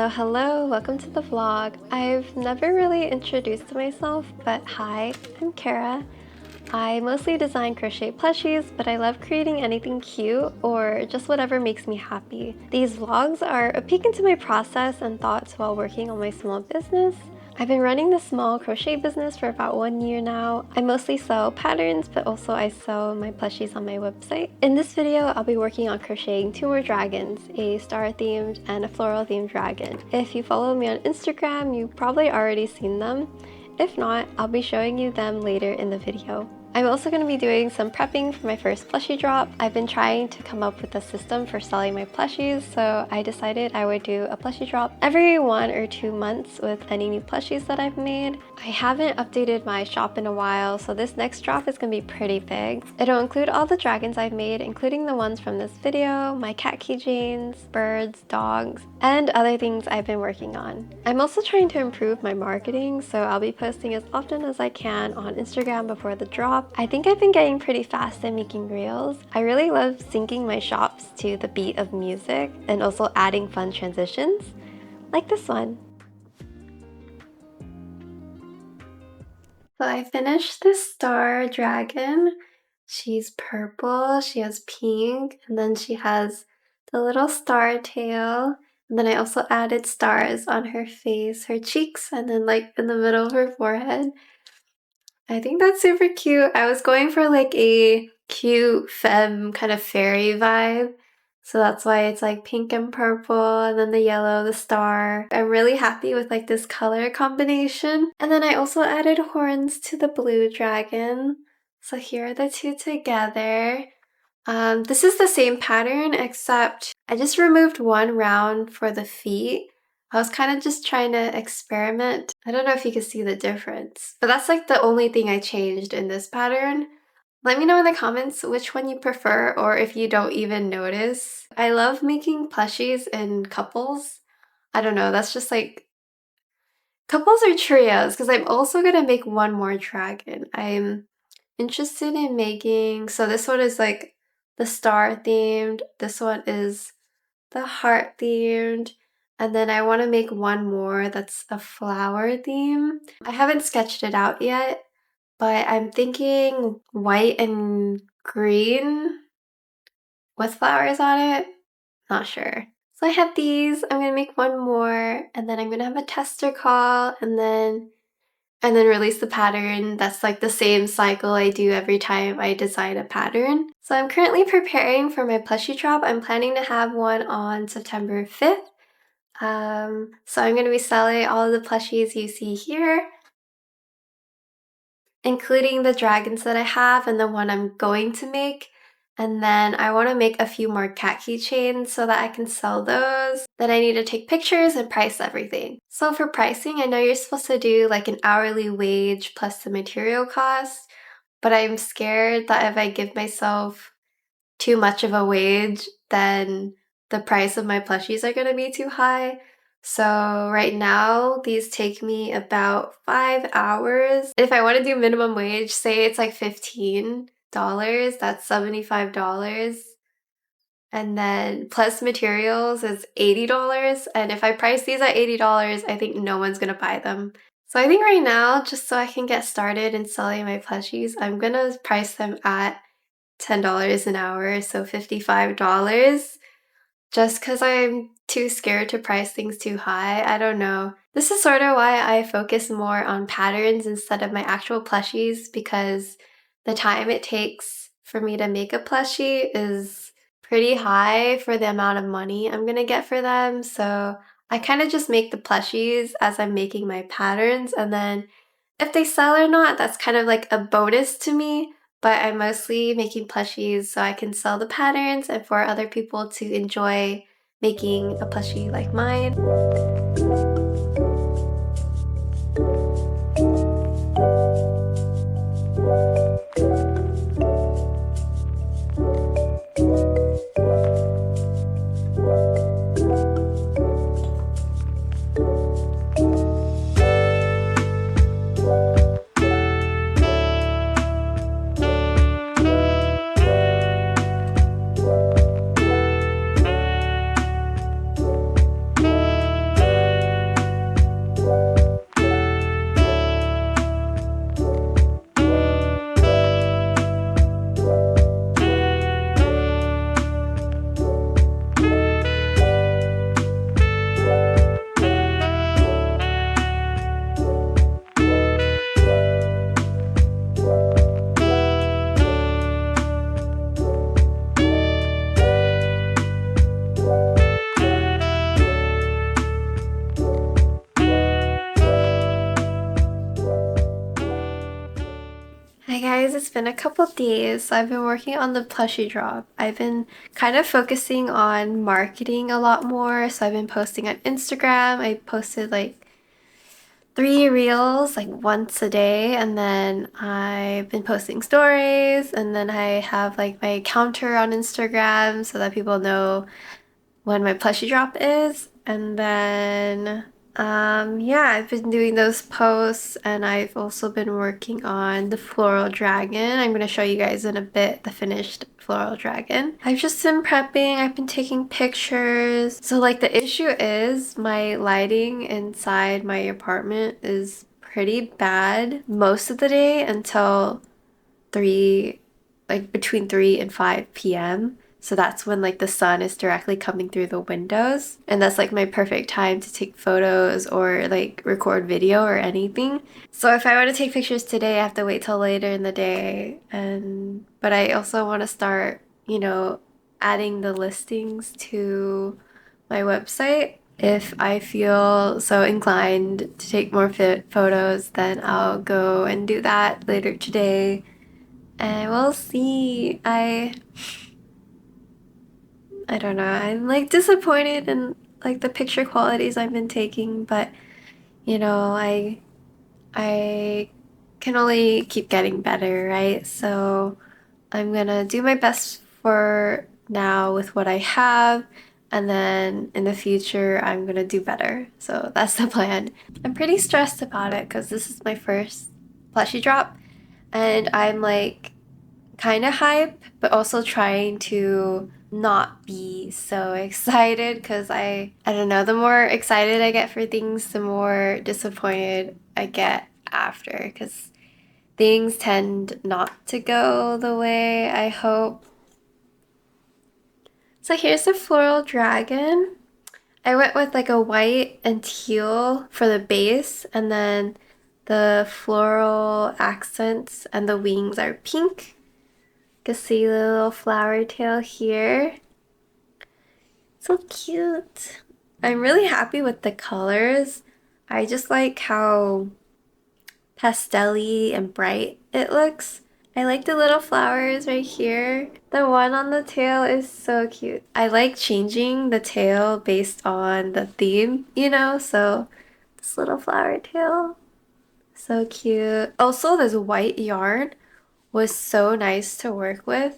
Hello, welcome to the vlog. I've never really introduced myself, but hi, I'm Kara. I mostly design crochet plushies, but I love creating anything cute or just whatever makes me happy. These vlogs are a peek into my process and thoughts while working on my small business. I've been running this small crochet business for about 1 year now. I mostly sell patterns, but also I sell my plushies on my website. In this video, I'll be working on crocheting 2 more dragons, a star-themed and a floral-themed dragon. If you follow me on Instagram, you've probably already seen them. If not, I'll be showing you them later in the video. I'm also going to be doing some prepping for my first plushie drop. I've been trying to come up with a system for selling my plushies, so I decided I would do a plushie drop every 1 or 2 months with any new plushies that I've made. I haven't updated my shop in a while, so this next drop is going to be pretty big. It'll include all the dragons I've made, including the ones from this video, my cat keychains, birds, dogs, and other things I've been working on. I'm also trying to improve my marketing, so I'll be posting as often as I can on Instagram before the drop. I think I've been getting pretty fast at making reels. I really love syncing my shops to the beat of music and also adding fun transitions, like this one. So I finished this star dragon. She's purple, she has pink, and then she has the little star tail. And then I also added stars on her face, her cheeks, and then like in the middle of her forehead. I think that's super cute. I was going for like a cute femme kind of fairy vibe. So that's why it's like pink and purple and then the yellow, the star. I'm really happy with like this color combination. And then I also added horns to the blue dragon. So here are the two together. This is the same pattern except I just removed one round for the feet. I was kind of just trying to experiment. I don't know if you can see the difference, but that's like the only thing I changed in this pattern. Let me know in the comments which one you prefer or if you don't even notice. I love making plushies in couples. I don't know, that's just like couples or trios because I'm also gonna make one more dragon. I'm interested in making, so this one is like the star themed, this one is the heart themed, and then I want to make one more that's a flower theme. I haven't sketched it out yet, but I'm thinking white and green with flowers on it. Not sure. So I have these. I'm gonna make one more, and then I'm gonna have a tester call, and then release the pattern. That's like the same cycle I do every time I design a pattern. So I'm currently preparing for my plushie drop. I'm planning to have one on September 5th. So I'm going to be selling all of the plushies you see here, including the dragons that I have and the one I'm going to make. And then I want to make a few more cat keychains so that I can sell those. Then I need to take pictures and price everything. So for pricing, I know you're supposed to do like an hourly wage plus the material cost, but I'm scared that if I give myself too much of a wage, then the price of my plushies are going to be too high. So right now, these take me about 5 hours. If I want to do minimum wage, say it's like $15, that's $75. And then plus materials is $80. And if I price these at $80, I think no one's gonna buy them. So I think right now, just so I can get started in selling my plushies, I'm gonna price them at $10 an hour, so $55. Just because I'm too scared to price things too high. I don't know. This is sort of why I focus more on patterns instead of my actual plushies, because the time it takes for me to make a plushie is pretty high for the amount of money I'm gonna get for them. So I kind of just make the plushies as I'm making my patterns, and then if they sell or not, that's kind of like a bonus to me. But I'm mostly making plushies so I can sell the patterns and for other people to enjoy making a plushie like mine. Hi guys, it's been a couple days. So I've been working on the plushie drop. I've been kind of focusing on marketing a lot more. So I've been posting on Instagram. I posted like 3 reels like once a day, and then I've been posting stories, and then I have like my counter on Instagram so that people know when my plushie drop is. And then yeah, I've been doing those posts, and I've also been working on the floral dragon. I'm going to show you guys in a bit the finished floral dragon. I've just been prepping, I've been taking pictures. So like the issue is my lighting inside my apartment is pretty bad most of the day until 3, like between 3 and 5 p.m. So that's when like the sun is directly coming through the windows. And that's like my perfect time to take photos or like record video or anything. So if I want to take pictures today, I have to wait till later in the day. But I also want to start, you know, adding the listings to my website. If I feel so inclined to take more photos, then I'll go and do that later today. And we'll see. I don't know. I'm like disappointed in like the picture qualities I've been taking, but you know, I can only keep getting better, right? So I'm gonna do my best for now with what I have, and then in the future I'm gonna do better. So that's the plan. I'm pretty stressed about it because this is my first plushie drop, and I'm like kind of hype, but also trying to not be so excited because I don't know, the more excited I get for things, the more disappointed I get after because things tend not to go the way I hope. So here's the floral dragon. I went with like a white and teal for the base, and then the floral accents and the wings are pink. You can see the little flower tail here. So cute. I'm really happy with the colors. I just like how pastel-y and bright it looks. I like the little flowers right here. The one on the tail is so cute. I like changing the tail based on the theme, you know? So this little flower tail, so cute. Also, this white yarn was so nice to work with.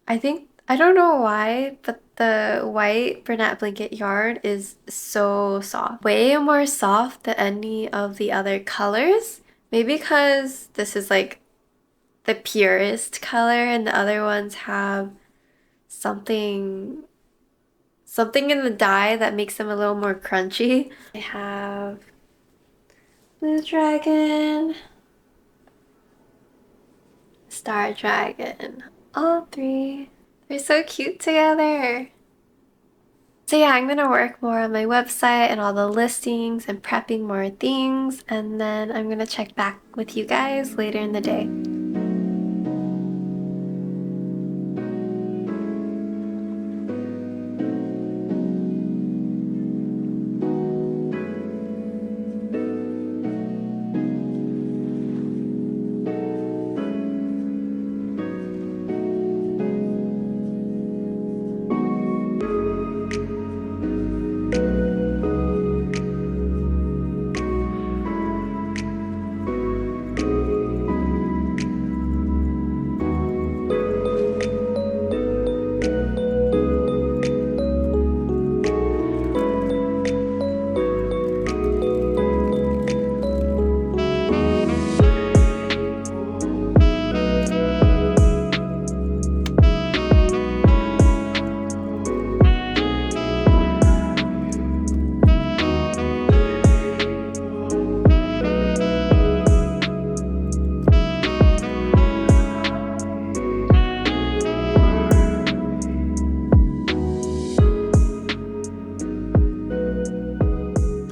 I don't know why, but the white Bernat blanket yarn is so soft. Way more soft than any of the other colors. Maybe because this is like the purest color and the other ones have something in the dye that makes them a little more crunchy. I have blue dragon, star dragon, all 3. They're so cute together. So yeah, I'm gonna work more on my website and all the listings and prepping more things, and then I'm gonna check back with you guys later in the day.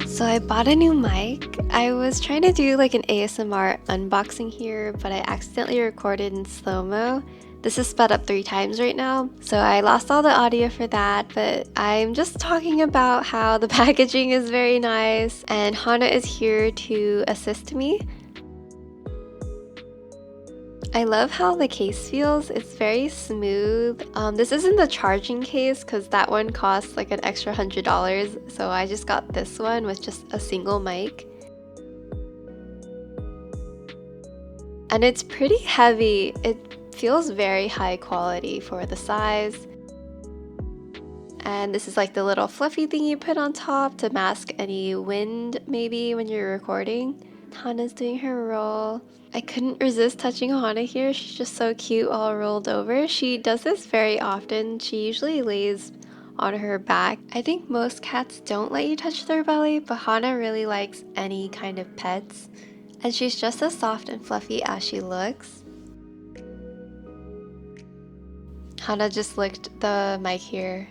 So I bought a new mic. I was trying to do like an ASMR unboxing here, but I accidentally recorded in slow-mo. This is sped up 3 times right now, so I lost all the audio for that, but I'm just talking about how the packaging is very nice, and Hana is here to assist me. I love how the case feels. It's very smooth. This isn't the charging case because that one costs like an extra $100. So I just got this one with just a single mic. And it's pretty heavy. It feels very high quality for the size. And this is like the little fluffy thing you put on top to mask any wind maybe when you're recording. Hana's doing her roll. I couldn't resist touching Hana here. She's just so cute all rolled over. She does this very often. She usually lays on her back. I think most cats don't let you touch their belly, but Hana really likes any kind of pets. And she's just as soft and fluffy as she looks. Hana just licked the mic here.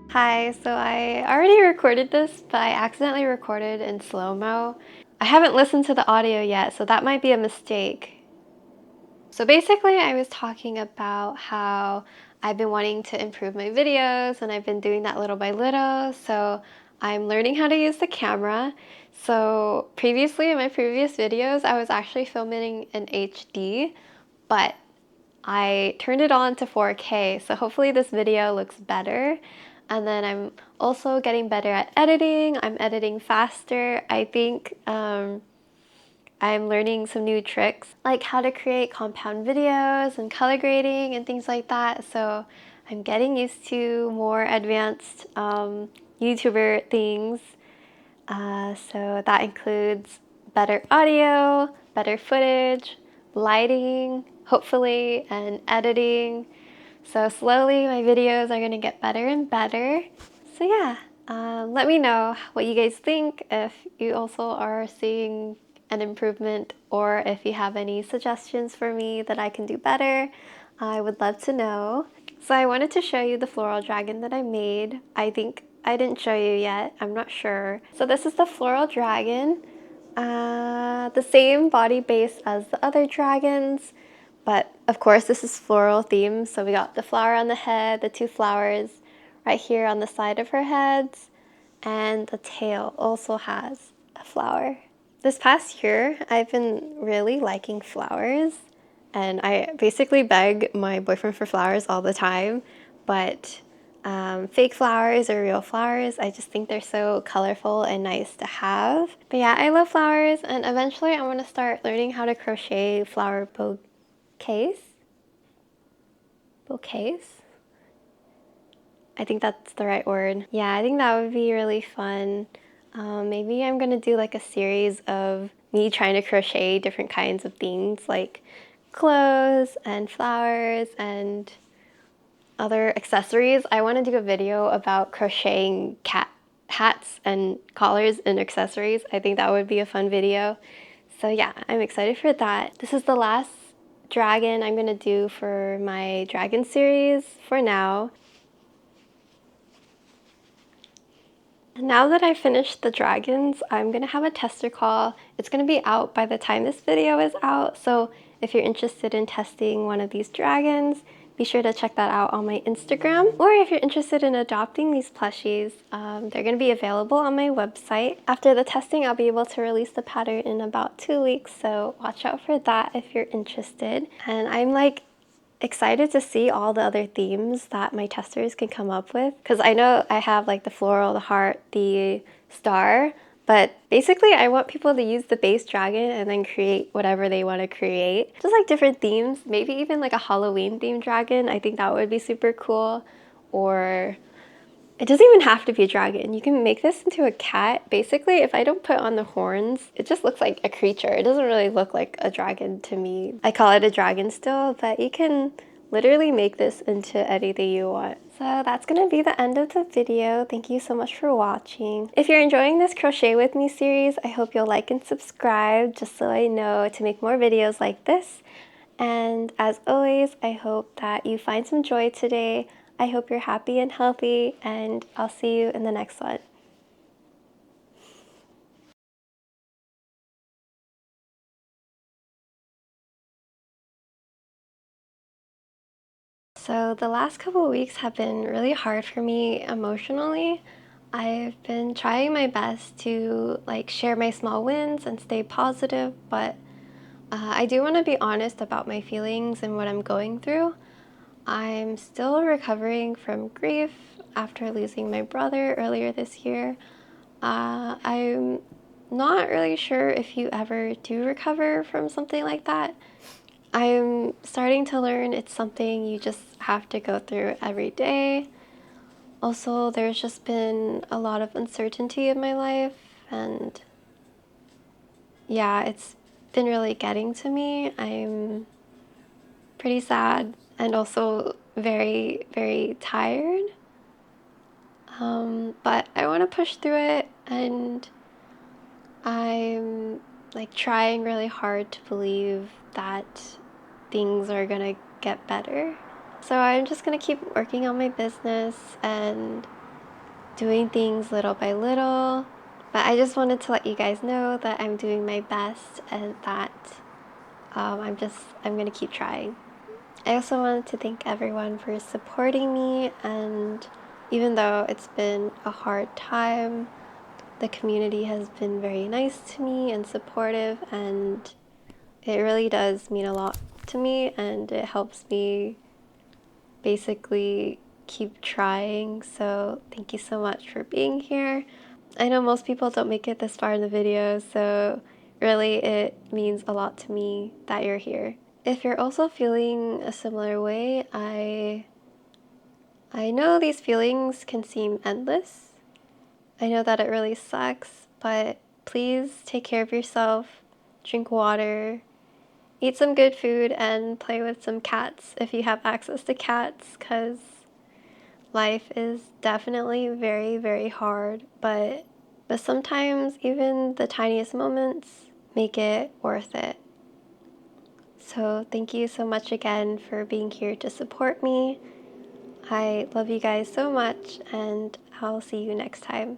Hi, so I already recorded this, but I accidentally recorded in slow-mo. I haven't listened to the audio yet, so that might be a mistake. So basically, I was talking about how I've been wanting to improve my videos, and I've been doing that little by little, so I'm learning how to use the camera. So previously, in my previous videos, I was actually filming in HD, but I turned it on to 4K, so hopefully this video looks better. And then I'm also getting better at editing. I'm editing faster. I think I'm learning some new tricks, like how to create compound videos and color grading and things like that. So I'm getting used to more advanced YouTuber things. So that includes better audio, better footage, lighting, hopefully, and editing. So slowly my videos are going to get better and better. So yeah, let me know what you guys think, if you also are seeing an improvement or if you have any suggestions for me that I can do better. I would love to know. So I wanted to show you the floral dragon that I made. I think I didn't show you yet. I'm not sure. So this is the floral dragon. The same body base as the other dragons, but of course this is floral themed. So we got the flower on the head, the two flowers right here on the side of her heads, and the tail also has a flower. This past year, I've been really liking flowers, and I basically beg my boyfriend for flowers all the time, but fake flowers or real flowers, I just think they're so colorful and nice to have. But yeah, I love flowers, and eventually I want to start learning how to crochet flower bouquets. Bouquets? I think that's the right word. Yeah, I think that would be really fun. Maybe I'm gonna do like a series of me trying to crochet different kinds of things like clothes and flowers and other accessories. I want to do a video about crocheting cat hats and collars and accessories. I think that would be a fun video. So yeah, I'm excited for that. This is the last dragon I'm gonna do for my dragon series for now. Now that I finished the dragons, I'm gonna have a tester call. It's gonna be out by the time this video is out, so if you're interested in testing one of these dragons, be sure to check that out on my Instagram. Or if you're interested in adopting these plushies, they're gonna be available on my website. After the testing, I'll be able to release the pattern in about 2 weeks, so watch out for that if you're interested. And I'm like excited to see all the other themes that my testers can come up with, because I know I have like the floral, the heart, the star, but basically I want people to use the base dragon and then create whatever they want to create. Just like different themes, maybe even like a Halloween themed dragon. I think that would be super cool. Or it doesn't even have to be a dragon. You can make this into a cat. Basically, if I don't put on the horns, it just looks like a creature. It doesn't really look like a dragon to me. I call it a dragon still, but you can literally make this into anything you want. So that's gonna be the end of the video. Thank you so much for watching. If you're enjoying this Crochet With Me series, I hope you'll like and subscribe just so I know to make more videos like this. And as always, I hope that you find some joy today. I hope you're happy and healthy, and I'll see you in the next one. So the last couple of weeks have been really hard for me emotionally. I've been trying my best to like share my small wins and stay positive, but I do want to be honest about my feelings and what I'm going through. I'm still recovering from grief after losing my brother earlier this year. I'm not really sure if you ever do recover from something like that. I'm starting to learn it's something you just have to go through every day. Also, there's just been a lot of uncertainty in my life, and yeah, it's been really getting to me. I'm pretty sad and also very, very tired. But I want to push through it, and I'm like trying really hard to believe that things are gonna get better. So I'm just gonna keep working on my business and doing things little by little. But I just wanted to let you guys know that I'm doing my best and that I'm gonna keep trying. I also wanted to thank everyone for supporting me, and even though it's been a hard time, the community has been very nice to me and supportive, and it really does mean a lot to me, and it helps me basically keep trying. So thank you so much for being here. I know most people don't make it this far in the video, so really it means a lot to me that you're here. If you're also feeling a similar way, I know these feelings can seem endless. I know that it really sucks, but please take care of yourself, drink water, eat some good food, and play with some cats if you have access to cats, because life is definitely very, very hard, but sometimes even the tiniest moments make it worth it. So thank you so much again for being here to support me. I love you guys so much, and I'll see you next time.